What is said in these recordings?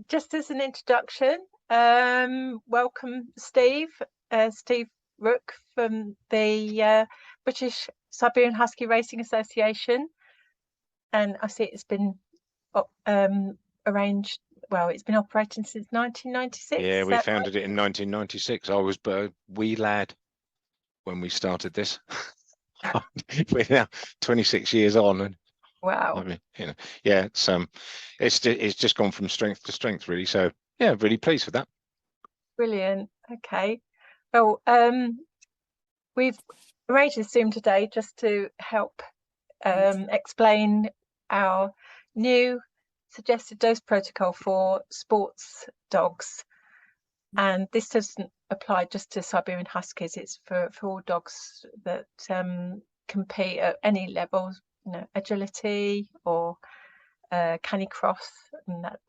just as an introduction, welcome Steve Rooke from the British Siberian Husky Racing Association, and I see it's been arranged. Well, it's been operating since 1996. Yeah, we founded it in 1996. I was a wee lad when we started this. We're now 26 years on, and wow, I mean, yeah, it's just gone from strength to strength, really. So yeah, really pleased with that. Brilliant. Okay, well, we've arranged this Zoom today just to help explain our new suggested dose protocol for sports dogs, and this doesn't apply just to Siberian Huskies. It's for all dogs that compete at any level, agility or canicross and that,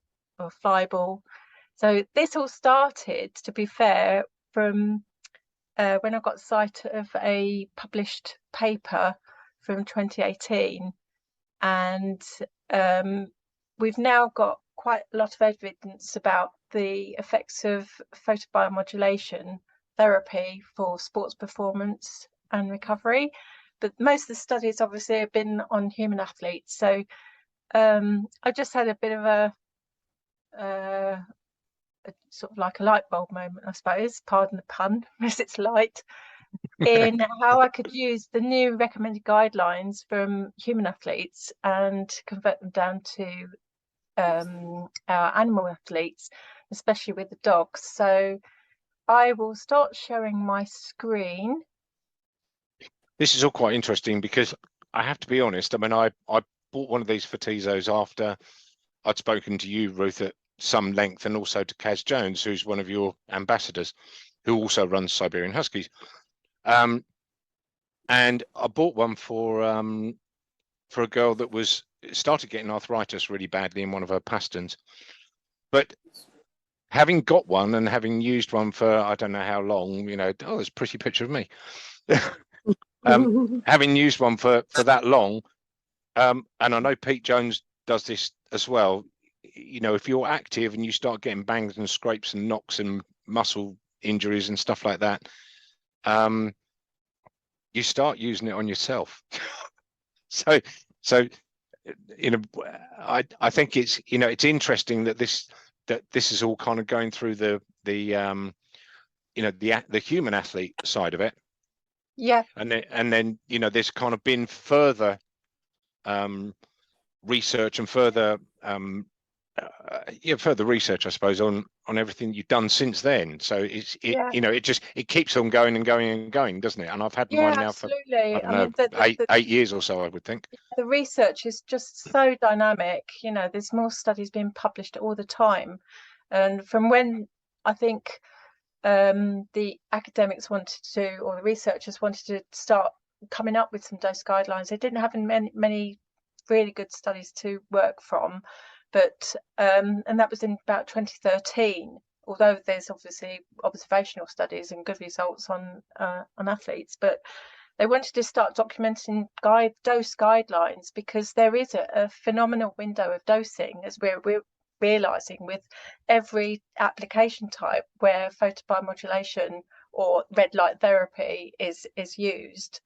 or flyball. So this all started, to be fair, from when I got sight of a published paper from 2018, and we've now got quite a lot of evidence about the effects of photobiomodulation therapy for sports performance and recovery. But most of the studies obviously have been on human athletes. So I just had a bit of a sort of like a light bulb moment, I suppose, pardon the pun, as it's light, in how I could use the new recommended guidelines from human athletes and convert them down to our animal athletes, especially with the dogs. So I will start sharing my screen. This is all quite interesting because I have to be honest. I mean, I bought one of these Photizos after I'd spoken to you, Ruth, at some length, and also to Kaz Jones, who's one of your ambassadors, who also runs Siberian Huskies. And I bought one for a girl that started getting arthritis really badly in one of her pasterns. But having got one and having used one for I don't know how long, oh, it's a pretty picture of me. Having used one for that long, and I know Pete Jones does this as well. If you're active and you start getting bangs and scrapes and knocks and muscle injuries and stuff like that, you start using it on yourself. so I think it's it's interesting that this is all kind of going through the human athlete side of it. Yeah. And then there's kind of been further research and further further research, I suppose, on everything you've done since then. So it keeps on going and going and going, doesn't it? And I've had mine now for eight years or so, I would think. The research is just so dynamic. There's more studies being published all the time, and from when I think the academics wanted to, or the researchers wanted to start coming up with some dose guidelines, they didn't have many really good studies to work from, but and that was in about 2013, although there's obviously observational studies and good results on athletes, but they wanted to start documenting dose guidelines, because there is a phenomenal window of dosing, as we're realizing, with every application type where photobiomodulation or red light therapy is used,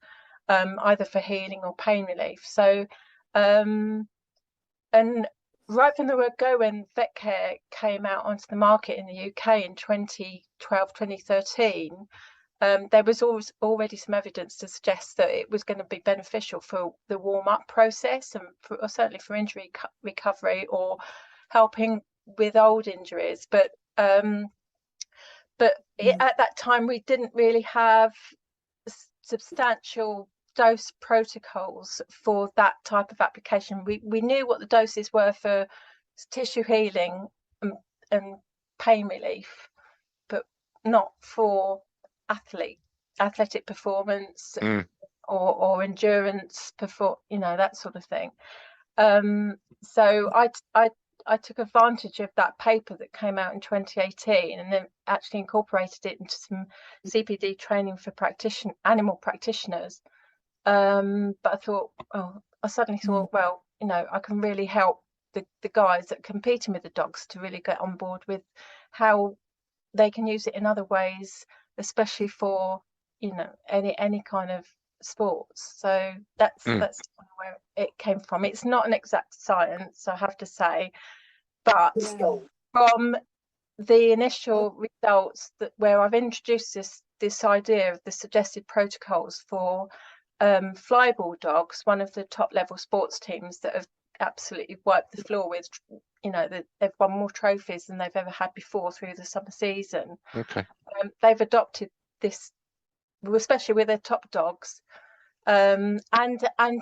either for healing or pain relief. So and right from the word go, when Vetcare came out onto the market in the UK in 2012, 2013, there was already some evidence to suggest that it was going to be beneficial for the warm-up process, and certainly for injury recovery or helping with old injuries. But at that time, we didn't really have substantial dose protocols for that type of application. We knew what the doses were for tissue healing and pain relief, but not for athletic performance or endurance, that sort of thing. So I took advantage of that paper that came out in 2018, and then actually incorporated it into some CPD training for animal practitioners. But I suddenly thought, well, I can really help the guys that are competing with the dogs to really get on board with how they can use it in other ways, especially for, you know, any kind of sports. So that's where it came from. It's not an exact science, I have to say, but from the initial results that where I've introduced this idea of the suggested protocols for flyball dogs, one of the top level sports teams that have absolutely wiped the floor with, you know, that they've won more trophies than they've ever had before through the summer season. Okay. They've adopted this, especially with their top dogs. And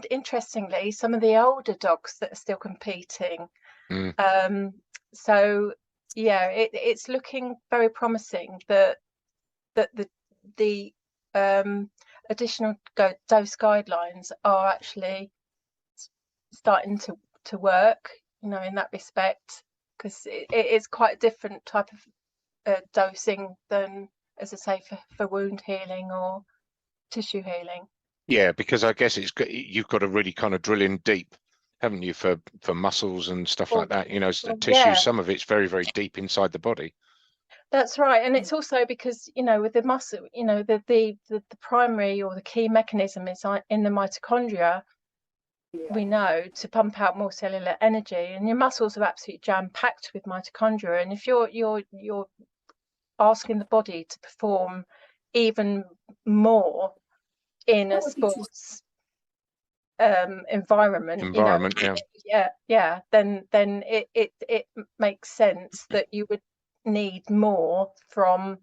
interestingly, some of the older dogs that are still competing. So yeah, it's looking very promising that the additional dose guidelines are actually starting to work, you know, in that respect, because it is quite a different type of dosing than, as I say, for wound healing or tissue healing. Yeah, because I guess you've got to really kind of drill in deep, haven't you, for muscles and stuff like that, you know, tissue. Yeah. Some of it's very, very deep inside the body. That's right, and it's also because, you know, with the muscle, you know, the primary or the key mechanism is in the mitochondria. We know to pump out more cellular energy, and your muscles are absolutely jam-packed with mitochondria. And if you're asking the body to perform even more in a sports environment, you know, then it makes sense that you would need more from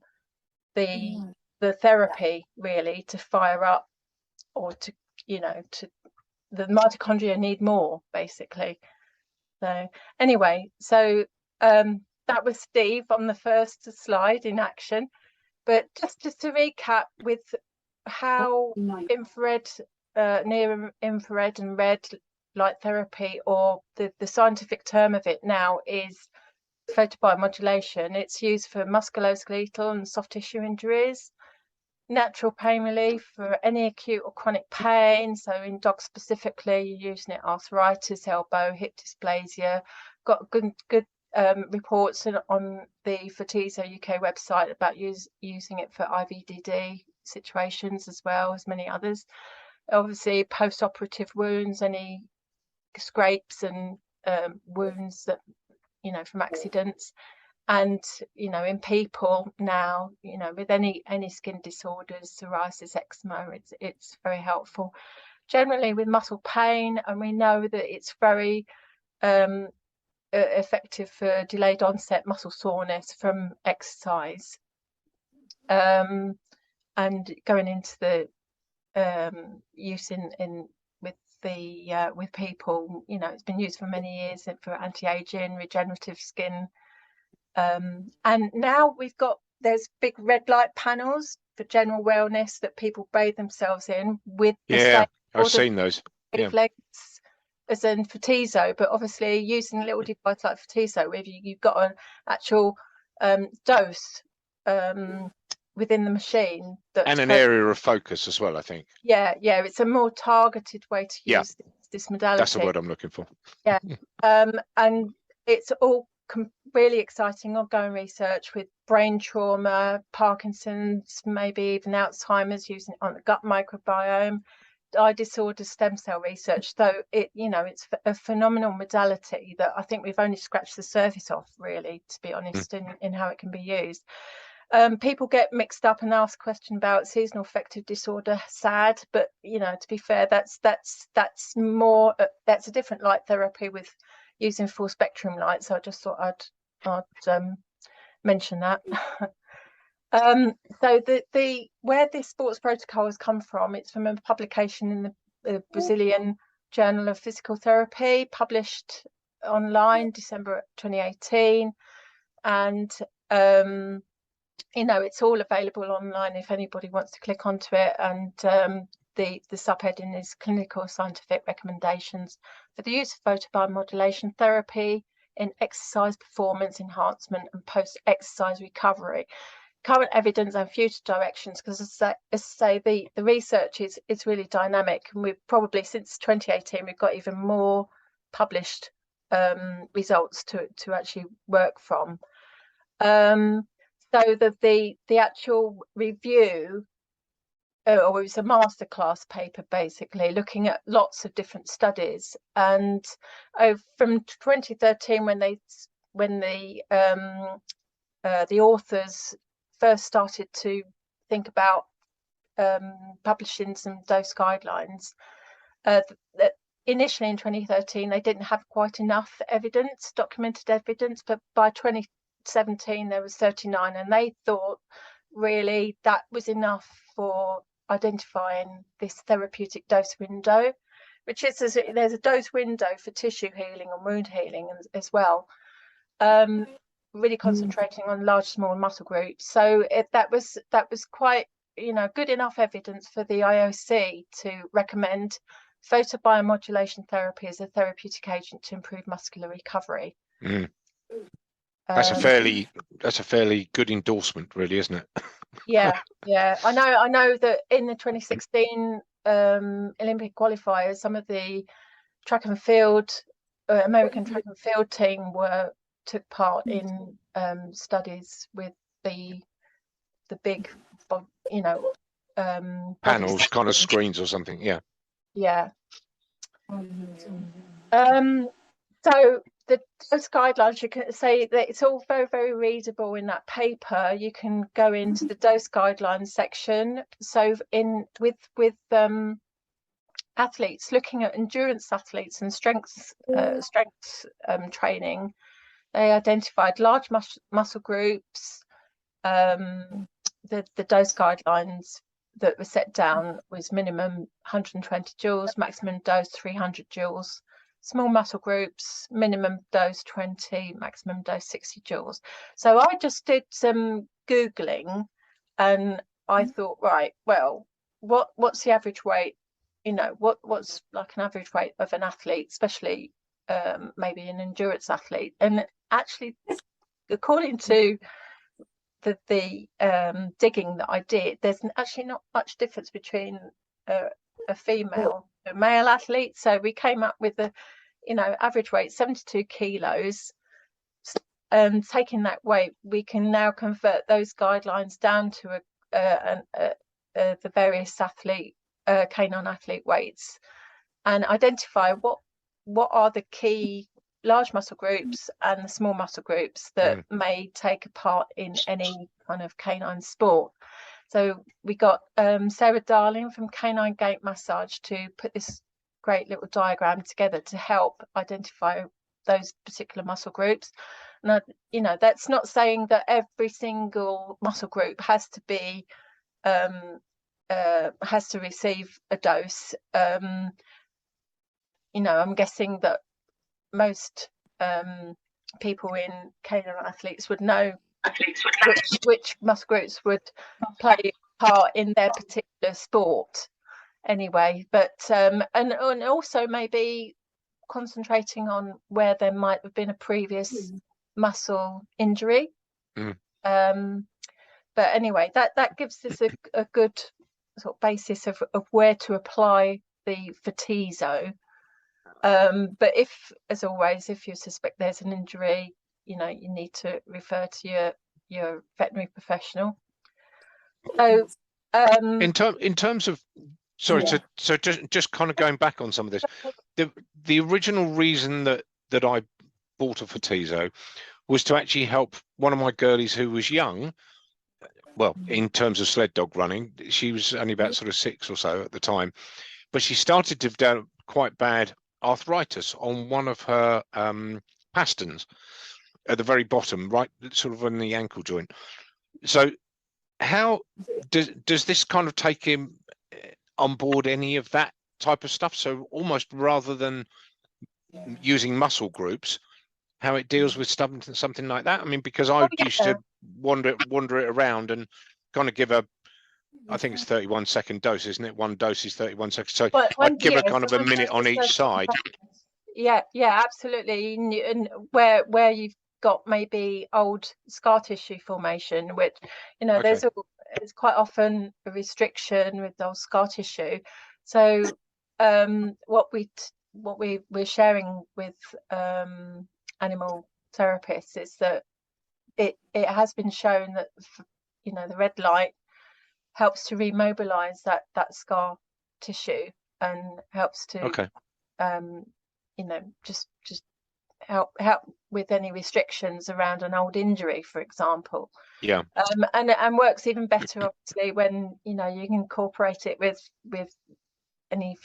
the therapy really to fire up, or to, you know, to the mitochondria need more basically. So anyway, so that was Steve on the first slide in action, but just to recap with how infrared, near infrared and red light therapy, or the scientific term of it now is photobiomodulation. It's used for musculoskeletal and soft tissue injuries, natural pain relief for any acute or chronic pain. So in dogs specifically, you're using it arthritis, elbow, hip dysplasia. Got good reports on the Photizo UK website about using it for IVDD situations as well as many others. Obviously, post-operative wounds, any scrapes and wounds that, you know, from accidents. And, you know, in people now, you know, with any skin disorders, psoriasis, eczema, it's very helpful. Generally with muscle pain, and we know that it's very effective for delayed onset muscle soreness from exercise. And going into the use with people, you know, it's been used for many years for anti-aging, regenerative skin. And now there's big red light panels for general wellness that people bathe themselves in with the same I've seen those wavelengths as in Photizo, but obviously using a little device like Photizo, where you've got an actual dose within the machine, and an area of focus as well, I think. Yeah, it's a more targeted way to use this modality. That's the word I'm looking for. Yeah. And it's all really exciting ongoing research with brain trauma, Parkinson's, maybe even Alzheimer's, using it on the gut microbiome, eye disorder, stem cell research. So it's a phenomenal modality that I think we've only scratched the surface of, really, to be honest, in how it can be used. People get mixed up and ask a question about seasonal affective disorder, SAD, but to be fair, that's more that's a different light therapy with using full spectrum light. So I just thought I'd mention that. So the where this sports protocol has come from, it's from a publication in the Brazilian Journal of Physical Therapy, published online December 2018, and it's all available online if anybody wants to click onto it. And the subheading is clinical scientific recommendations for the use of photobiomodulation therapy in exercise performance enhancement and post-exercise recovery. Current evidence and future directions, because as I say, the research is really dynamic, and we've probably since 2018 we've got even more published results to actually work from. So the actual review, or it was a masterclass paper, basically looking at lots of different studies, and from 2013, when the authors first started to think about publishing some dose guidelines. Initially in 2013, they didn't have quite enough evidence, documented evidence, but by 2017 there was 39, and they thought really that was enough for identifying this therapeutic dose window, which is, there's a dose window for tissue healing and wound healing as well, really concentrating on large small muscle groups. So that was quite, you know, good enough evidence for the IOC to recommend photobiomodulation therapy as a therapeutic agent to improve muscular recovery. That's a fairly good endorsement, really, isn't it? Yeah. I know that in the 2016 Olympic qualifiers, some of the track and field American track and field team took part in studies with the big, you know, panels, kind of screens or something. Yeah. So the dose guidelines, you can say that it's all very, very readable in that paper. You can go into the dose guidelines section. So with athletes, looking at endurance athletes and strength training, they identified large muscle groups. The dose guidelines that were set down was minimum 120 joules, maximum dose 300 joules. Small muscle groups, minimum dose 20, maximum dose 60 joules. So I just did some Googling, and I thought, right, well, what's the average weight? You know, what's like an average weight of an athlete, especially maybe an endurance athlete? And actually, according to the digging that I did, there's actually not much difference between a female and a male athlete. So we came up with the, you know, average weight 72 kilos, and taking that weight, we can now convert those guidelines down to the various canine athlete weights, and identify what are the key large muscle groups and the small muscle groups that may take a part in any kind of canine sport. So we got Sarah Darling from Canine Gait Massage to put this great little diagram together to help identify those particular muscle groups. Now, you know, that's not saying that every single muscle group has to be has to receive a dose. You know, I'm guessing that most people in canine athletes would know which muscle groups would play a part in their particular sport anyway, but and also maybe concentrating on where there might have been a previous muscle injury. But anyway, that gives us a good sort of basis of where to apply the Photizo. But as always, if you suspect there's an injury, you know, you need to refer to your veterinary professional. So in terms of, sorry, yeah. so just kind of going back on some of this, the original reason that I bought a Photizo was to actually help one of my girlies who was young. Well, in terms of sled dog running, she was only about sort of 6 or so at the time, but she started to develop quite bad arthritis on one of her pasterns at the very bottom, right, sort of on the ankle joint. So how does this kind of take him on board any of that type of stuff? So almost rather than using muscle groups, how it deals with something like that? I mean, because I used to wander it around and kind of give a, I think it's 31-second dose, isn't it? One dose is 31 seconds. So I'd give her kind of a minute on each side. Yeah, absolutely. And where you've got maybe old scar tissue formation, which, you know, there's quite often a restriction with those scar tissue. So what we what we're sharing with animal therapists is that it has been shown that, you know, the red light helps to remobilize that scar tissue and helps to you know, just help with any restrictions around an old injury, for example. Yeah. And works even better obviously when, you know, you can incorporate it with any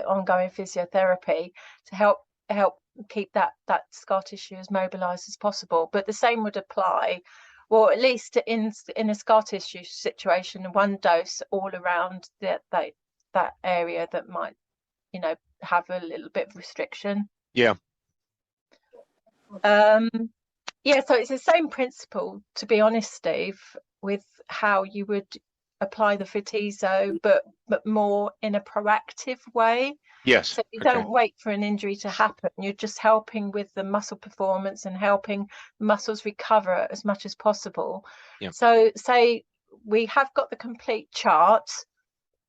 ongoing physiotherapy to help keep that scar tissue as mobilized as possible. But the same would apply, or at least in a scar tissue situation, one dose all around that area that might, you know, have a little bit of restriction. Yeah. Yeah, so it's the same principle, to be honest, Steve, with how you would apply the Photizo, but more in a proactive way. Yes. So you don't wait for an injury to happen. You're just helping with the muscle performance and helping muscles recover as much as possible. Yeah. So say we have got the complete chart.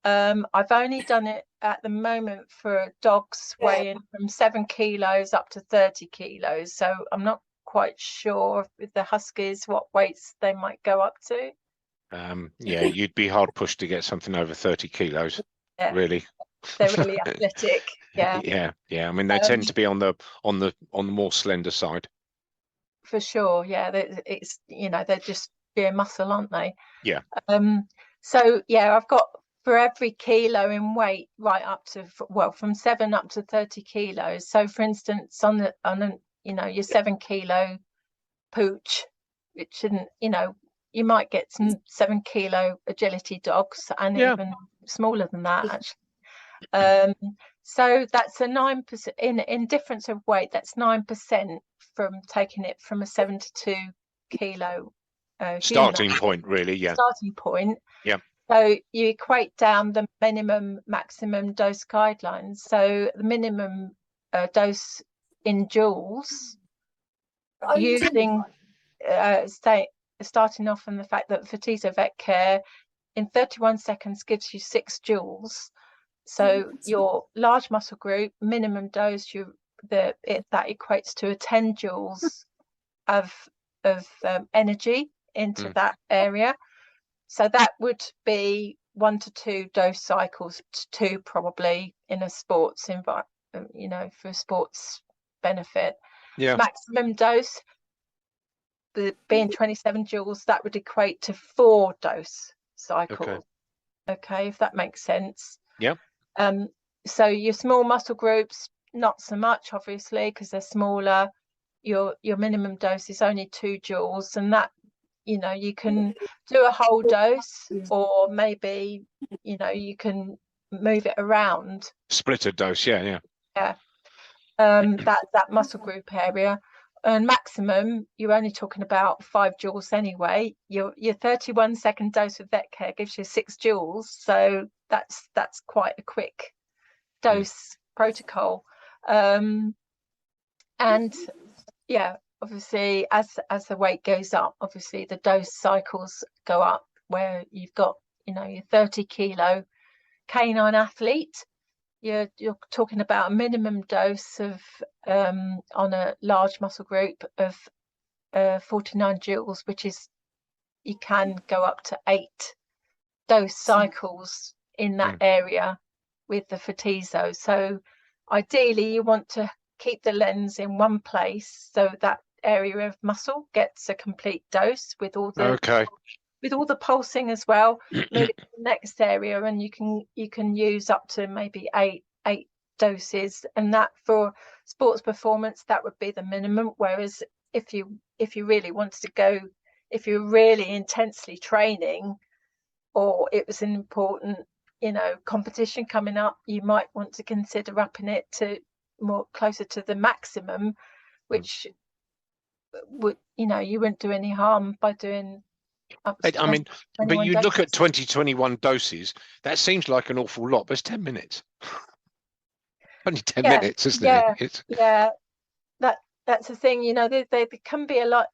I've only done it at the moment for dogs weighing from 7 kilos up to 30 kilos. So I'm not quite sure with the Huskies what weights they might go up to. Yeah, you'd be hard pushed to get something over 30 kilos, really. They're really athletic. Yeah. I mean, they tend to be on the more slender side. For sure. Yeah, it's, you know, they're just sheer muscle, aren't they? Yeah. So yeah, I've got for every kilo in weight right up to, well, from 7 up to 30 kilos. So for instance, on you know, your 7 kilo pooch, it shouldn't, you know, you might get some 7 kilo agility dogs and even smaller than that actually. So that's a 9% in difference of weight. That's 9% from taking it from a 7 to 2 kilo starting point, really. Yeah. Starting point. Yeah. So you equate down the minimum maximum dose guidelines. So the minimum dose in joules, using starting off from the fact that Photizo Vetcare in 31 seconds gives you 6 joules. So your large muscle group minimum dose, that equates to a 10 joules of energy into that area. So that would be 1 to 2 dose cycles, 2 probably in a sports environment, you know, for sports benefit. Yeah. Maximum dose, being 27 joules, that would equate to 4 dose cycles. Okay, if that makes sense. Yeah. So your small muscle groups, not so much, obviously, because they're smaller. Your minimum dose is only 2 joules, and that, you know, you can do a whole dose, or maybe, you know, you can move it around. Split a dose, yeah. That muscle group area. And maximum, you're only talking about 5 joules anyway. Your 31 second dose of Vetcare gives you 6 joules, so that's quite a quick dose protocol. And yeah, obviously as the weight goes up, obviously the dose cycles go up, where you've got, you know, your 30 kilo canine athlete, you're talking about a minimum dose of on a large muscle group of 49 joules, which is, you can go up to 8 dose cycles in that area with the Photizo. So ideally you want to keep the lens in one place so that area of muscle gets a complete dose with all the pulsing as well. Move it to the next area, and you can use up to maybe eight doses, and that for sports performance that would be the minimum. Whereas if you really wanted to go, if you're really intensely training, or it was an important, you know, competition coming up, you might want to consider upping it to more closer to the maximum, which would, you know, you wouldn't do any harm by doing up to I mean, but you doses. look at 2021 doses, that seems like an awful lot, but it's 10 minutes. Only 10 minutes, isn't it? Yeah, that's the thing, you know, there can be a lot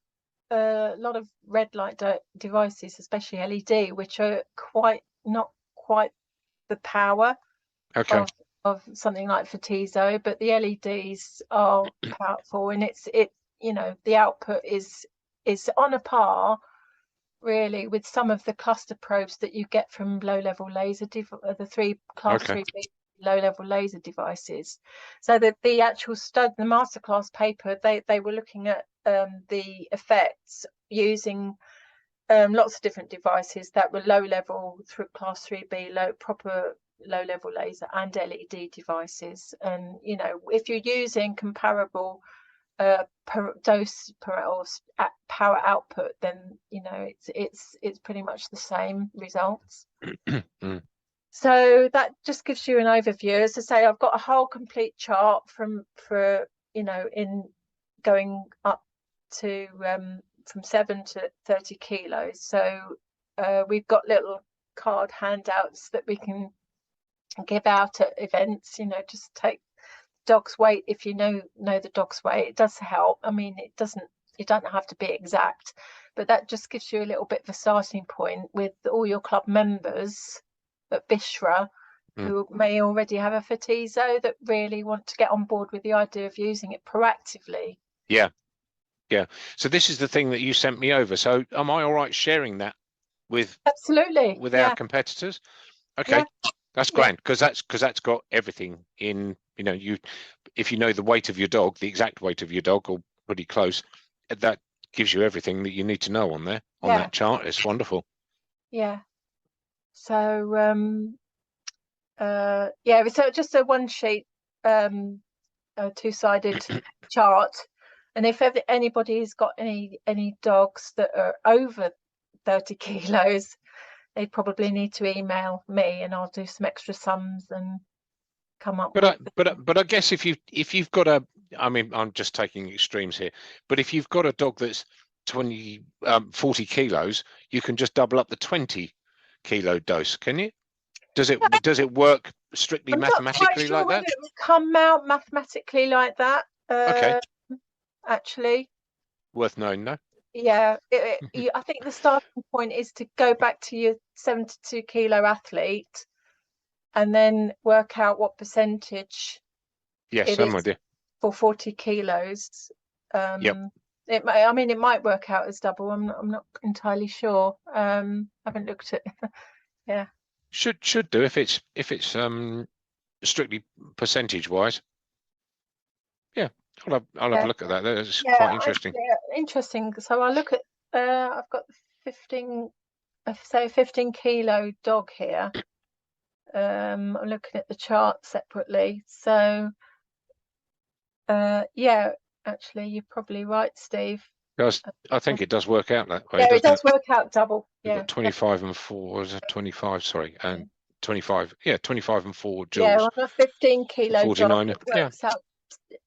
of red light devices, especially LED, which are not quite the power of something like Photizo, but the LEDs are powerful, and you know, the output is on a par really with some of the cluster probes that you get from low-level laser the class 3B low-level laser devices. So that the actual the masterclass paper, they were looking at the effects using lots of different devices that were low-level through class 3B proper low-level laser and LED devices. And you know, if you're using comparable dose or power output, then you know it's pretty much the same results. So that just gives you an overview. As I say, I've got a whole complete chart for you know, in going up to from 7 to 30 kilos. So we've got little card handouts that we can give out at events. You know, just take dog's weight. If you know the dog's weight, it does help. I mean, you don't have to be exact, but that just gives you a little bit of a starting point with all your club members at BSHRA who may already have a Photizo that really want to get on board with the idea of using it proactively. Yeah. So this is the thing that you sent me over. So am I all right sharing that with our competitors? Okay. That's grand, because that's got everything in. You know, if you know the weight of your dog, the exact weight of your dog, or pretty close, that gives you everything that you need to know on there on that chart. It's wonderful. Yeah. So so just a one sheet, two-sided chart, and if anybody's got any dogs that are over 30 kilos, they probably need to email me, and I'll do some extra sums and come up but I guess if you've got I mean, I'm just taking extremes here, but if you've got a dog that's 40 kilos, you can just double up the 20 kilo dose, can you? Does it work strictly mathematically like that? It would come out mathematically like that. Okay. Actually, worth knowing, no? Yeah, I think the starting point is to go back to your 72 kilo athlete and then work out what percentage it is for 40 kilos. It might work out as double. I'm not entirely sure. Haven't looked at yeah. Should do if it's strictly percentage wise. Yeah, I'll have a look at that. That's quite interesting. Interesting. So I look at I've got 15 kilo dog here. I'm looking at the chart separately. So actually you're probably right, Steve. I think it does work out that way. Yeah, it does work out double. You've got 25 and 4, 25, sorry, and 25, 25 and 4 joules. Yeah, on a 15 kilo 49, dog, it works out.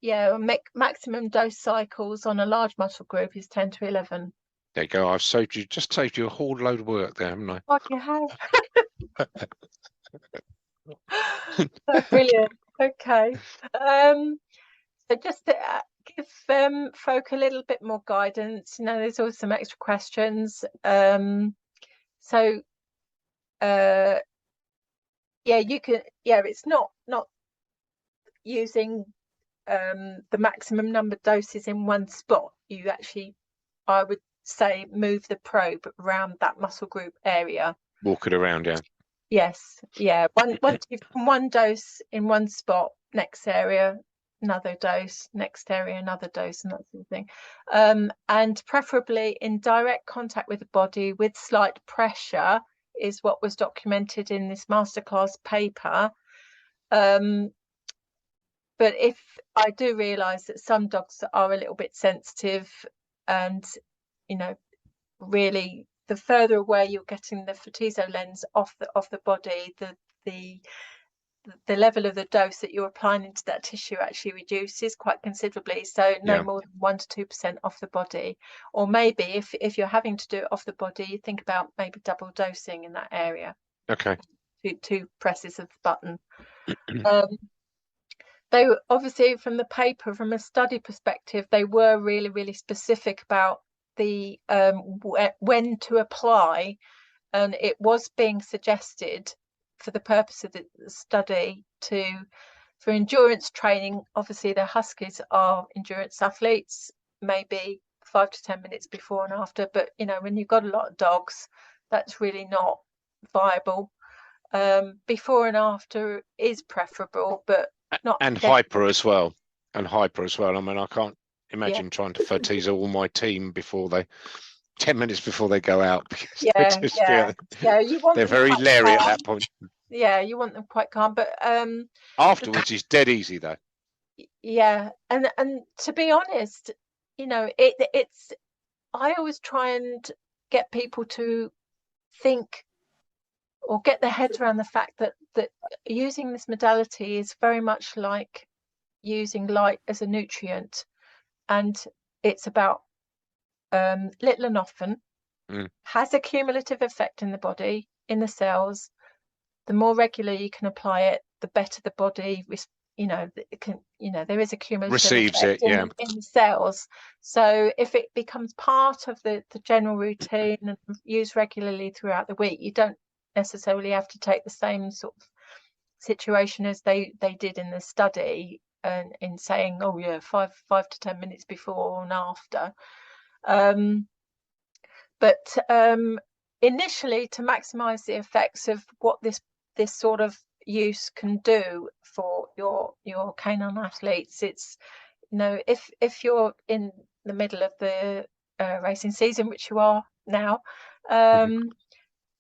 Yeah, maximum dose cycles on a large muscle group is 10 to 11. There you go. I've just saved you a whole load of work there, haven't I? Oh, you have. Oh, brilliant. Okay. So just to give folk a little bit more guidance, you know, there's always some extra questions. You can, it's not using the maximum number of doses in one spot. You actually, I would say, move the probe around that muscle group area. Walk it around, yeah. Yes, yeah. Once you've done one dose in one spot, next area, another dose, next area, another dose, and that sort of thing. And preferably in direct contact with the body with slight pressure is what was documented in this masterclass paper. But if I do realise that some dogs are a little bit sensitive, and you know, really the further away you're getting the Photizo lens off the body, the level of the dose that you're applying into that tissue actually reduces quite considerably. So no more than 1 to 2% off the body, or maybe if you're having to do it off the body, you think about maybe double dosing in that area. Okay. Two presses of the button. They were obviously, from the paper, from a study perspective, they were really, really specific about the when to apply, and it was being suggested for the purpose of the study to, for endurance training, obviously the huskies are endurance athletes, maybe 5 to 10 minutes before and after, but you know, when you've got a lot of dogs, that's really not viable. Before and after is preferable, but not and hyper as well. And hyper as well. I mean, I can't imagine trying to Photizo all my team before they 10 minutes before they go out, because you want they're them very quite leery calm. at that point. Yeah, you want them quite calm, but afterwards it's dead easy though. Yeah, and to be honest, you know, it's I always try and get people to think or get their heads around the fact that using this modality is very much like using light as a nutrient, and it's about little and often, has a cumulative effect in the body, in the cells. The more regularly you can apply it, the better the body, you know, it can, you know, there is a cumulative Receives effect it, yeah. in the cells. So if it becomes part of the general routine and used regularly throughout the week, you don't necessarily have to take the same sort of situation as they did in the study, and in saying, oh yeah, 5 to 10 minutes before and after. But initially, to maximize the effects of what this sort of use can do for your canine athletes, it's, you know, if you're in the middle of the racing season, which you are now,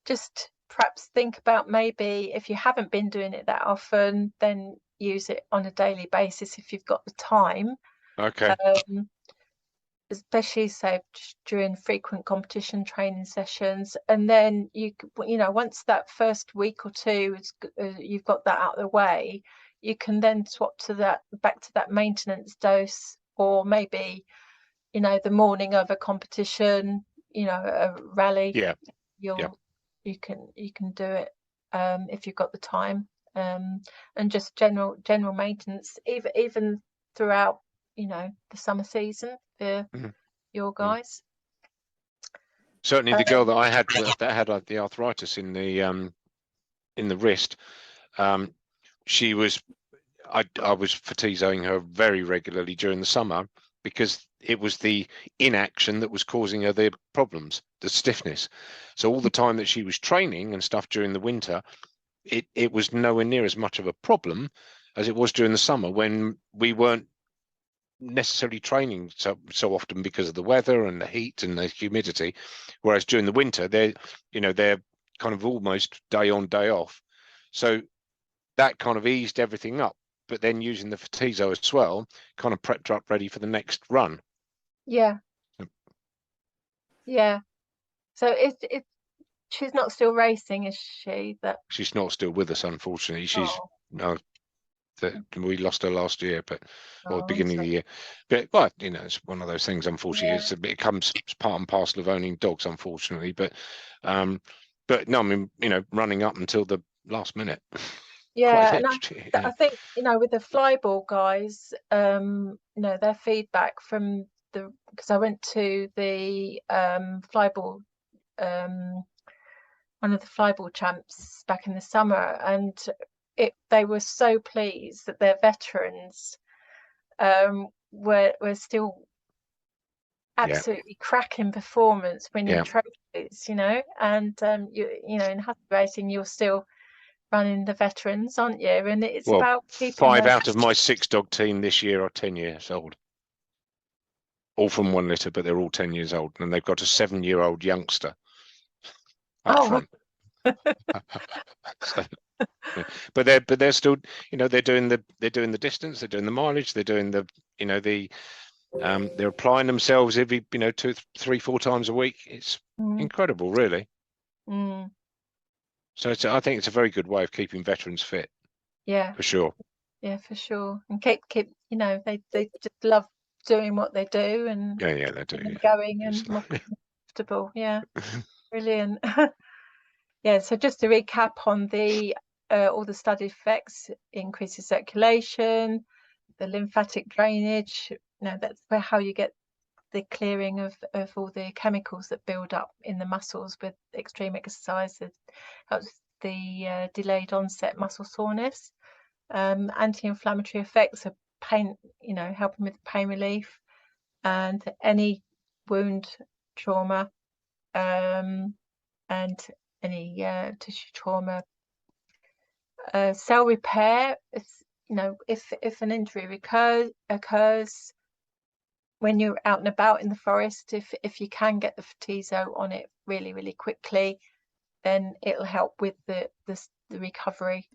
just perhaps think about, maybe if you haven't been doing it that often, then use it on a daily basis if you've got the time. Okay. Especially say during frequent competition training sessions, and then you know, once that first week or two is, you've got that out of the way, you can then swap to back to that maintenance dose, or maybe, you know, the morning of a competition, you know, a rally, you can do it if you've got the time, and just general maintenance, even throughout, you know, the summer season for your guys. Certainly the girl that I had that had the arthritis in the wrist, she was, I was Photizoing her very regularly during the summer, because it was the inaction that was causing her the problems, the stiffness. So all the time that she was training and stuff during the winter, it was nowhere near as much of a problem as it was during the summer, when we weren't necessarily training so often because of the weather and the heat and the humidity. Whereas during the winter, they're kind of almost day on, day off. So that kind of eased everything up. But then using the Photizo as well, kind of prepped her up ready for the next run. Yeah. So she's not still racing, is she? She's not still with us, unfortunately. She's we lost her last year, or beginning of the year. But well, you know, it's one of those things. Unfortunately, it comes part and parcel of owning dogs, unfortunately. But no, I mean, you know, running up until the last minute. Yeah, and I think, you know, with the flyball guys, you know, their feedback from because I went to the flyball, one of the flyball champs back in the summer, and they were so pleased that their veterans were still absolutely cracking performance, winning trophies, you know, and you know, in husky racing, you're still running the veterans, aren't you? And it's about keeping 5 out of my 6 dog team this year are 10 years old, all from one litter, but they're all 10 years old, and they've got a 7-year-old youngster up front. So, but they're still, you know, they're doing the distance, they're doing the mileage, they're doing the, you know, they're applying themselves every, you know, 2, 3, 4 times a week. It's incredible, really. So I think it's a very good way of keeping veterans fit. Yeah, for sure. Yeah, for sure. And keep, you know, they just love doing what they do, and they do. Going and more comfortable. Yeah, brilliant. Yeah. So just to recap on the all the study effects: increases circulation, the lymphatic drainage. You know, that's how you get the clearing of all the chemicals that build up in the muscles with extreme exercise. It helps the delayed onset muscle soreness. anti-inflammatory effects of pain, you know, helping with pain relief and any wound trauma, and any tissue trauma, cell repair. You know, if an injury occurs when you're out and about in the forest, if you can get the Photizo on it really quickly, then it'll help with the recovery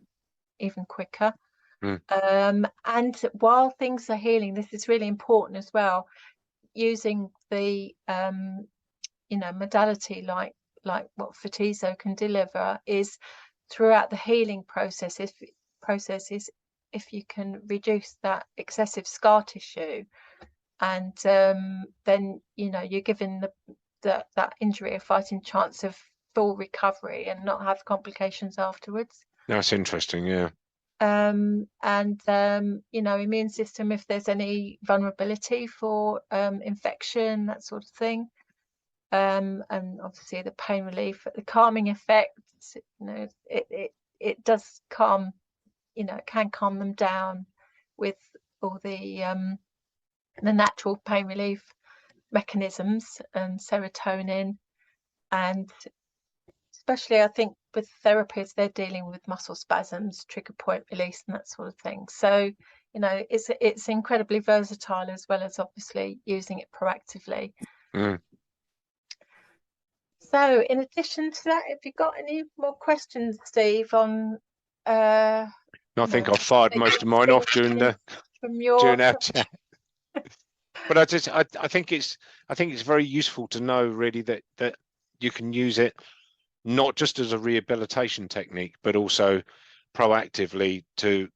even quicker. And while things are healing, this is really important as well, using the you know, modality like what Photizo can deliver is throughout the healing process. If you can reduce that excessive scar tissue, and then, you know, you're giving that injury a fighting chance of full recovery and not have complications afterwards. That's interesting, yeah. And you know, immune system, if there's any vulnerability for infection, that sort of thing. And obviously the pain relief, the calming effects, you know, it does calm, you know, it can calm them down with all the natural pain relief mechanisms and serotonin. And especially, I think, with therapists, they're dealing with muscle spasms, trigger point release, and that sort of thing. So, you know, it's incredibly versatile, as well as obviously using it proactively. So, in addition to that, have you got any more questions, Steve, on I think I've fired most of mine off during our chat. But I think it's very useful to know, really, that you can use it not just as a rehabilitation technique, but also proactively to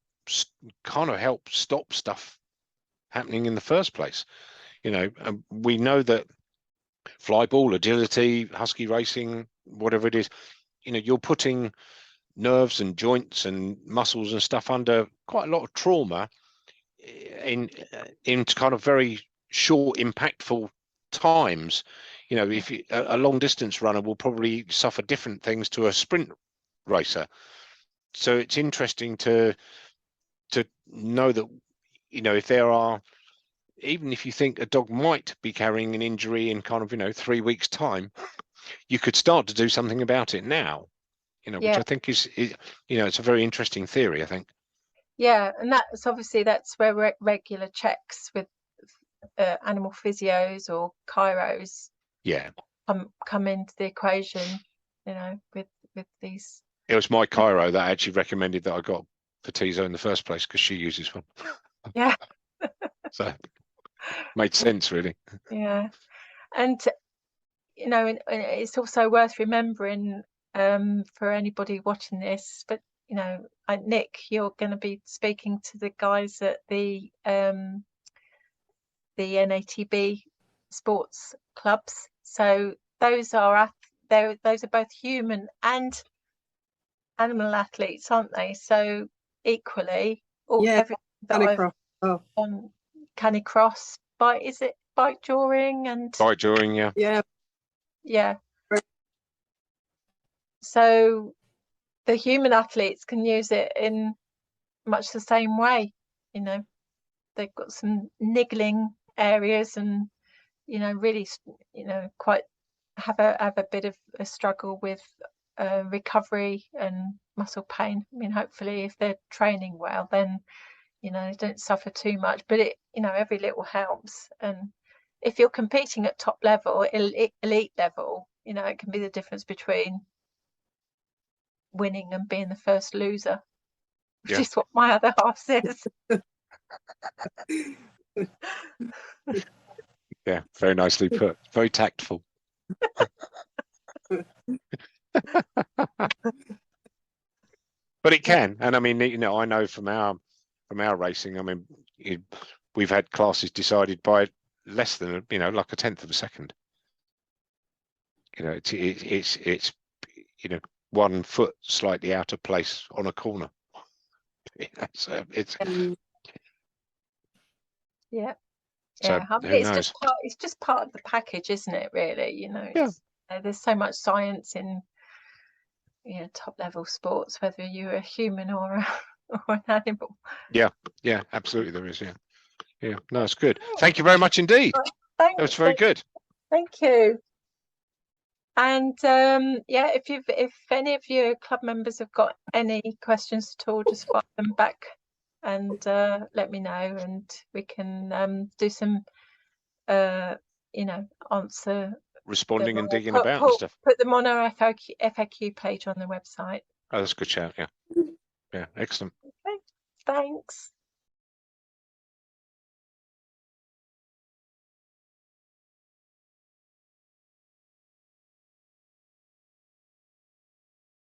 kind of help stop stuff happening in the first place. You know, we know that flyball, agility, husky racing, whatever it is, you know, you're putting nerves and joints and muscles and stuff under quite a lot of trauma in kind of very short, impactful times. You know, if a long distance runner will probably suffer different things to a sprint racer. So it's interesting to know that, you know, if there are, even if you think a dog might be carrying an injury in kind of, you know, 3 weeks time, you could start to do something about it now, you know, which I think is, you know, it's a very interesting theory, I think. Yeah, and that's where regular checks with animal physios or chiros come into the equation, you know, with these. It was my chiro that actually recommended that I got Photizo in the first place, because she uses one. Yeah. So made sense, really. Yeah. And, you know, and it's also worth remembering for anybody watching this, but, you know, Nick, you're going to be speaking to the guys at the NATB sports clubs. So those are both human and animal athletes, aren't they? So equally, everything that I've on Canicross, is it bike drawing and bike drawing? Yeah. So the human athletes can use it in much the same way. You know, they've got some niggling areas, and, you know, really, you know, quite have a bit of a struggle with recovery and muscle pain. I mean, hopefully, if they're training well, then, you know, they don't suffer too much. But you know, every little helps. And if you're competing at top level, elite level, you know, it can be the difference between winning and being the first loser, which is what my other half says. Yeah, very nicely put. Very tactful. But it can, and I mean, you know, I know from our racing, I mean, we've had classes decided by less than, you know, like a tenth of a second. You know, it's you know, 1 foot slightly out of place on a corner. So it's I mean, it's just part of the package, isn't it? Really, you know. There's so much science in, you know, top level sports, whether you're a human or or an animal. Yeah, absolutely there is. Yeah, no, it's good. Thank you very much indeed. Thanks. That was very good. Thank you. And yeah, if any of your club members have got any questions at all, just fire them back and let me know, and we can do some answer Responding and digging put, about put, and stuff. put them on our FAQ page on the website. Oh, that's a good shout. Yeah, excellent. Okay, thanks.